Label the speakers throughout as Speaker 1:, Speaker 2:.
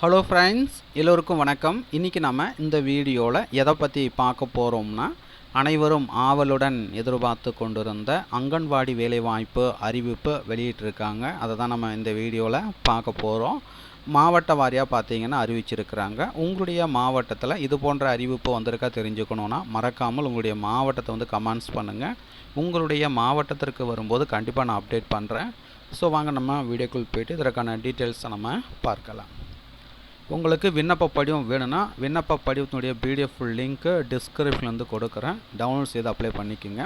Speaker 1: Hello friends, எல்லோருக்கும் வணக்கம். இன்றைக்கி நம்ம இந்த வீடியோவில் எதை பற்றி பார்க்க போகிறோம்னா, அனைவரும் ஆவலுடன் எதிர்பார்த்து கொண்டிருந்த அங்கன்வாடி வேலைவாய்ப்பு அறிவிப்பு வெளியிட்டிருக்காங்க. அதை தான் நம்ம இந்த வீடியோவில் பார்க்க போகிறோம். மாவட்ட வாரியாக பார்த்தீங்கன்னா அறிவிச்சிருக்கிறாங்க. உங்களுடைய மாவட்டத்தில் இது போன்ற அறிவிப்பு வந்திருக்கா தெரிஞ்சுக்கணுன்னா மறக்காமல் உங்களுடைய மாவட்டத்தை வந்து கமெண்ட்ஸ் பண்ணுங்கள். உங்களுடைய மாவட்டத்திற்கு வரும்போது கண்டிப்பாக நான் அப்டேட் பண்ணுறேன். ஸோ வாங்க நம்ம வீடியோக்குள் போய்ட்டு இதற்கான டீட்டெயில்ஸை நம்ம பார்க்கலாம். உங்களுக்கு விண்ணப்ப படிவம் வேணும்னா விண்ணப்ப படிவத்தினுடைய பிடிஎஃப் லிங்க்கு டிஸ்கிரிப்ஷனில் வந்து கொடுக்குறேன். டவுன்லோட் செய்து அப்ளை பண்ணிக்கோங்க.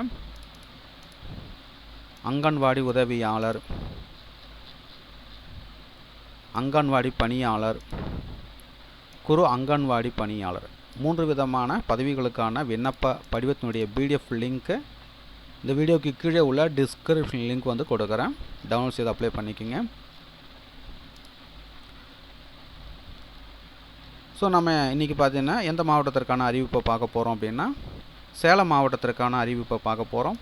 Speaker 1: அங்கன்வாடி உதவியாளர், அங்கன்வாடி பணியாளர், குறு அங்கன்வாடி பணியாளர் 3 விதமான பதவிகளுக்கான விண்ணப்ப படிவத்தினுடைய பிடிஎஃப் லிங்க்கு இந்த வீடியோக்கு கீழே உள்ள டிஸ்கிரிப்ஷன் லிங்க் வந்து கொடுக்குறேன். டவுன்லோட் செய்து அப்ளை பண்ணிக்கோங்க. ஸோ நம்ம இன்றைக்கி பார்த்தீங்கன்னா எந்த மாவட்டத்திற்கான அறிவிப்பை பார்க்க போகிறோம் அப்படின்னா, சேலம் மாவட்டத்திற்கான அறிவிப்பை பார்க்க போகிறோம்.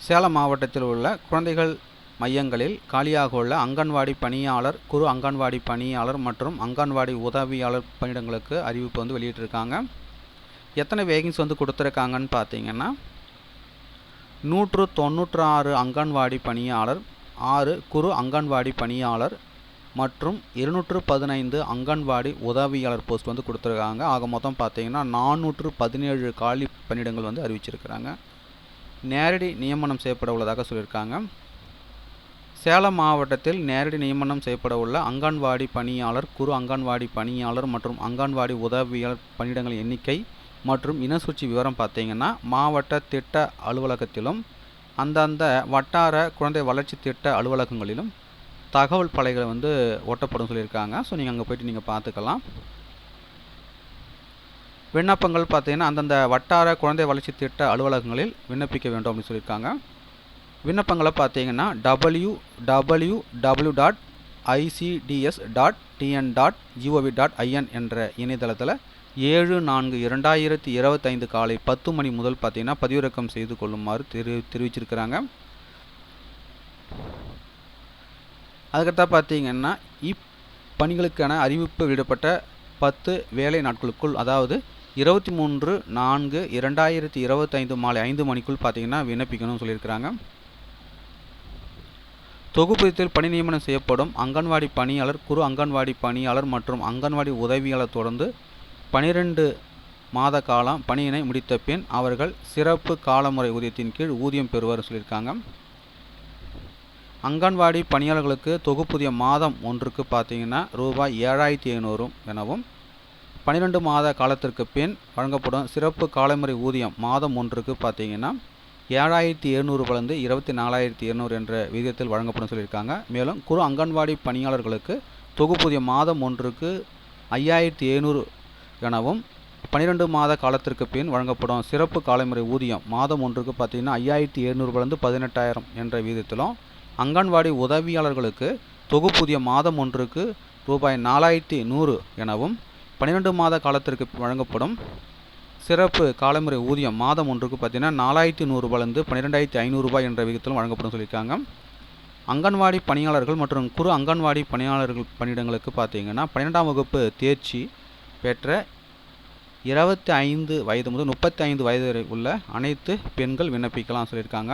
Speaker 1: சேலம் மாவட்டத்தில் உள்ள குழந்தைகள் மையங்களில் காலியாக உள்ள அங்கன்வாடி பணியாளர், குறு அங்கன்வாடி பணியாளர் மற்றும் அங்கன்வாடி உதவியாளர் பணியிடங்களுக்கு அறிவிப்பு வந்து வெளியிட்டிருக்காங்க. எத்தனை வேகன்ஸ் வந்து கொடுத்துருக்காங்கன்னு பார்த்தீங்கன்னா, 196 அங்கன்வாடி பணியாளர், 6 குறு அங்கன்வாடி பணியாளர் மற்றும் 215 அங்கன்வாடி உதவியாளர் போஸ்ட் வந்து கொடுத்துருக்காங்க. ஆக மொத்தம் பார்த்தீங்கன்னா 417 காலி பணியிடங்கள் வந்து அறிவிச்சிருக்கிறாங்க. நேரடி நியமனம் செய்யப்பட உள்ளதாக சொல்லியிருக்காங்க. சேலம் மாவட்டத்தில் நேரடி நியமனம் செய்யப்பட உள்ள அங்கன்வாடி பணியாளர், குறு அங்கன்வாடி பணியாளர் மற்றும் அங்கன்வாடி உதவியாளர் பணியிடங்கள் எண்ணிக்கை மற்றும் இனசூச்சி விவரம் பார்த்தீங்கன்னா, மாவட்ட திட்ட அலுவலகத்திலும் அந்தந்த வட்டார குழந்தை வளர்ச்சி திட்ட அலுவலகங்களிலும் தகவல் பலகைகள் வந்து ஒட்டப்படும் சொல்லியிருக்காங்க. ஸோ நீங்கள் அங்கே போய்ட்டு நீங்கள் பார்த்துக்கலாம். விண்ணப்பங்கள் பார்த்தீங்கன்னா அந்தந்த வட்டார குழந்தை வளர்ச்சி திட்ட அலுவலகங்களில் விண்ணப்பிக்க வேண்டும் அப்படின்னு சொல்லியிருக்காங்க. விண்ணப்பங்களை பார்த்தீங்கன்னா www.icds.tn.gov.in என்ற இணையதளத்தில் 7/4/2025 காலை 10 மணி முதல் பார்த்தீங்கன்னா பதிவிறக்கம் செய்து கொள்ளுமாறு தெரிவிச்சிருக்கிறாங்க. அதுக்கடுத்தா பார்த்தீங்கன்னா இப்பணிகளுக்கான அறிவிப்பு வெளியிடப்பட்ட 10 வேலை நாட்களுக்குள், அதாவது 23/4/2025 மாலை 5 மணிக்குள் பார்த்தீங்கன்னா விண்ணப்பிக்கணும்னு சொல்லியிருக்கிறாங்க. தொகுப்பூதியத்தில் பணி நியமனம் செய்யப்படும் அங்கன்வாடி பணியாளர், குறு அங்கன்வாடி பணியாளர் மற்றும் அங்கன்வாடி உதவியாளர் தொடர்ந்து 12 மாத காலம் பணியினை முடித்த பின் அவர்கள் சிறப்பு காலமுறை ஊதியத்தின் கீழ் ஊதியம் பெறுவார் சொல்லியிருக்காங்க. அங்கன்வாடி பணியாளர்களுக்கு தொகுப்பூதியம் மாதம் ஒன்றுக்கு பார்த்தீங்கன்னா ரூபாய் 7500 எனவும், 12 மாத காலத்திற்கு பின் வழங்கப்படும் சிறப்பு காலமுறை ஊதியம் மாதம் ஒன்றுக்கு பார்த்தீங்கன்னா 7700 வளர்ந்து 24200 என்ற விகிதத்தில் வழங்கப்படும் சொல்லியிருக்காங்க. மேலும் குறு அங்கன்வாடி பணியாளர்களுக்கு தொகுப்பூதியம் மாதம் ஒன்றுக்கு 5700 எனவும், 12 மாத காலத்திற்கு பின் வழங்கப்படும் சிறப்பு காலமுறை ஊதியம் மாதம் ஒன்றுக்கு பார்த்தீங்கன்னா 5700 வளர்ந்து 18000 என்ற விகிதத்திலும், அங்கன்வாடி உதவியாளர்களுக்கு தொகுப்பூதியம் மாதம் ஒன்றுக்கு ரூபாய் 4100 எனவும், 12 மாத காலத்திற்கு வழங்கப்படும் சிறப்பு காலமுறை ஊதியம் மாதம் ஒன்றுக்கு பார்த்தீங்கன்னா 4100 வளர்ந்து 12500 ரூபாய் என்ற விகிதத்திலும் வழங்கப்படும் சொல்லியிருக்காங்க. அங்கன்வாடி பணியாளர்கள் மற்றும் குறு அங்கன்வாடி பணியாளர்கள் பணியிடங்களுக்கு பார்த்தீங்கன்னா 12ஆம் வகுப்பு தேர்ச்சி பெற்ற 25 வயது முதல் 35 வயது வரை உள்ள அனைத்து பெண்கள் விண்ணப்பிக்கலாம் சொல்லியிருக்காங்க.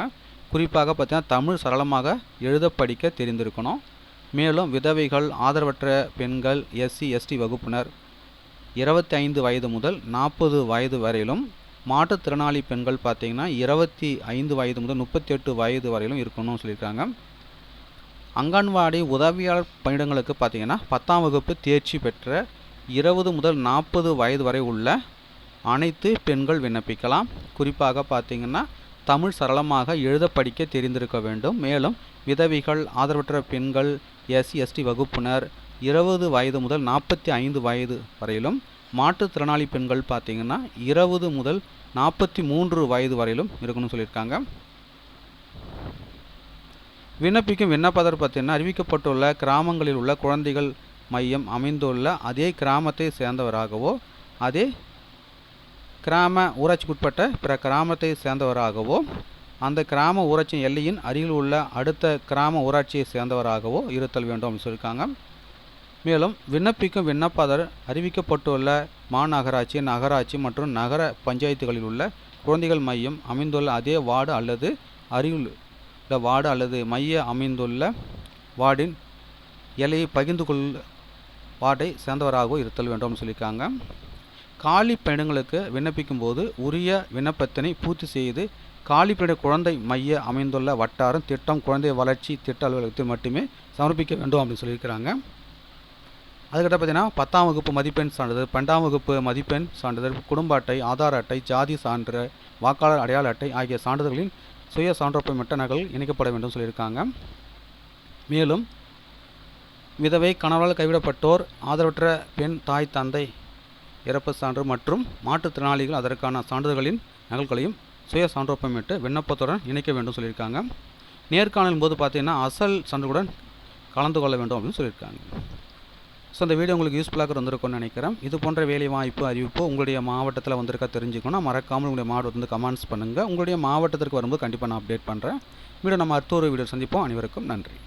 Speaker 1: குறிப்பாக பார்த்தீங்கன்னா தமிழ் சரளமாக எழுத படிக்க தெரிந்திருக்கணும். மேலும் விதவைகள், ஆதரவற்ற பெண்கள், SC/ST வகுப்பினர் 25 வயது முதல் 40 வயது வரையிலும், மாற்றுத்திறனாளி பெண்கள் பார்த்தீங்கன்னா 25 வயது முதல் 38 வயது வரையிலும் இருக்கணும்னு சொல்லியிருக்காங்க. அங்கன்வாடி உதவியாளர் பணியிடங்களுக்கு பார்த்தீங்கன்னா 10ஆம் வகுப்பு தேர்ச்சி பெற்ற 20 முதல் 40 வயது வரை உள்ள அனைத்து பெண்கள் விண்ணப்பிக்கலாம். குறிப்பாக பார்த்தீங்கன்னா தமிழ் சரளமாக எழுத படிக்க தெரிந்திருக்க வேண்டும். மேலும் விதவிகள், ஆதரவற்ற பெண்கள், SC/ST வகுப்பினர் 20 வயது முதல் 45 வயது வரையிலும், மாற்றுத்திறனாளி பெண்கள் பார்த்தீங்கன்னா 20 முதல் 43 வயது வரையிலும் இருக்கணும்னு சொல்லியிருக்காங்க. விண்ணப்பிக்கும் விண்ணப்பதாரர் பார்த்தீங்கன்னா அறிவிக்கப்பட்டுள்ள கிராமங்களில் உள்ள குழந்தைகள் மையம் அமைந்துள்ள அதே கிராமத்தை சேர்ந்தவராகவோ, அதே கிராம ஊராட்சிக்குட்பட்ட பிற கிராமத்தை சேர்ந்தவராகவோ அந்த கிராம ஊராட்சி எல்லையின் அருகில் உள்ள அடுத்த கிராம ஊராட்சியை சேர்ந்தவராகவோ இருத்தல் வேண்டும் அப்படின்னு சொல்லியிருக்காங்க. மேலும் விண்ணப்பிக்கும் விண்ணப்பதாரர் அறிவிக்கப்பட்டுள்ள மாநகராட்சி, நகராட்சி மற்றும் நகர பஞ்சாயத்துகளில் உள்ள குழந்தைகள் மையம் அமைந்துள்ள அதே வார்டு அல்லது அருகில் உள்ள வார்டு அல்லது மைய அமைந்துள்ள வார்டின் எல்லையை பகிர்ந்து கொள் வார்டை சேர்ந்தவராகவும் இருத்தல் வேண்டும் சொல்லியிருக்காங்க. காலி பணியிடங்களுக்கு விண்ணப்பிக்கும் போது உரிய விண்ணப்பத்தினை பூர்த்தி செய்து காலி பணியிட குழந்தை மைய அமைந்துள்ள வட்டாரம், திட்டம், குழந்தை வளர்ச்சி திட்ட அலுவலகத்தில் மட்டுமே சமர்ப்பிக்க வேண்டும் அப்படின்னு சொல்லியிருக்கிறாங்க. அதுக்கிட்ட பார்த்தீங்கன்னா 10ஆம் வகுப்பு மதிப்பெண் சான்றிதழ், 12ஆம் வகுப்பு மதிப்பெண் சான்றிதழ், குடும்ப அட்டை, ஆதார் அட்டை, ஜாதி சான்று, வாக்காளர் அடையாள அட்டை ஆகிய சான்றிதழ்களின் சுய சான்றொப்பமிட்ட நகல் இணைக்கப்பட வேண்டும் சொல்லியிருக்காங்க. மேலும் விதவை, கணவரால் கைவிடப்பட்டோர், ஆதரவற்ற பெண் தாய் தந்தை இறப்பு சான்று மற்றும் மாற்றுத்திறனாளிகள் அதற்கான சான்றிதழ்களின் நகல்களையும் சுய சான்றொப்பமிட்டு விண்ணப்பத்துடன் இணைக்க வேண்டும் சொல்லியிருக்காங்க. நேர்காணலின் போது பார்த்தீங்கன்னா அசல் சான்றுடன் கலந்து கொள்ள வேண்டும் அப்படின்னு சொல்லியிருக்காங்க. ஸோ இந்த வீடியோ உங்களுக்கு யூஸ்ஃபுல்லாக இருந்திருக்கும்னு நினைக்கிறேன். இது போன்ற வேலை வாய்ப்பு அறிவிப்பு உங்களுடைய மாவட்டத்தில் வந்திருக்கா தெரிஞ்சுக்கணும். மறக்காமல் உங்களுடைய மாவட்டத்தில் வந்து கமெண்ட்ஸ் பண்ணுங்கள். உங்களுடைய மாவட்டத்திற்கு வரும்போது கண்டிப்பாக நான் அப்டேட் பண்ணுறேன். வீடியோ நம்ம அடுத்த ஒரு வீடியோ சந்திப்போம். அனைவருக்கும் நன்றி.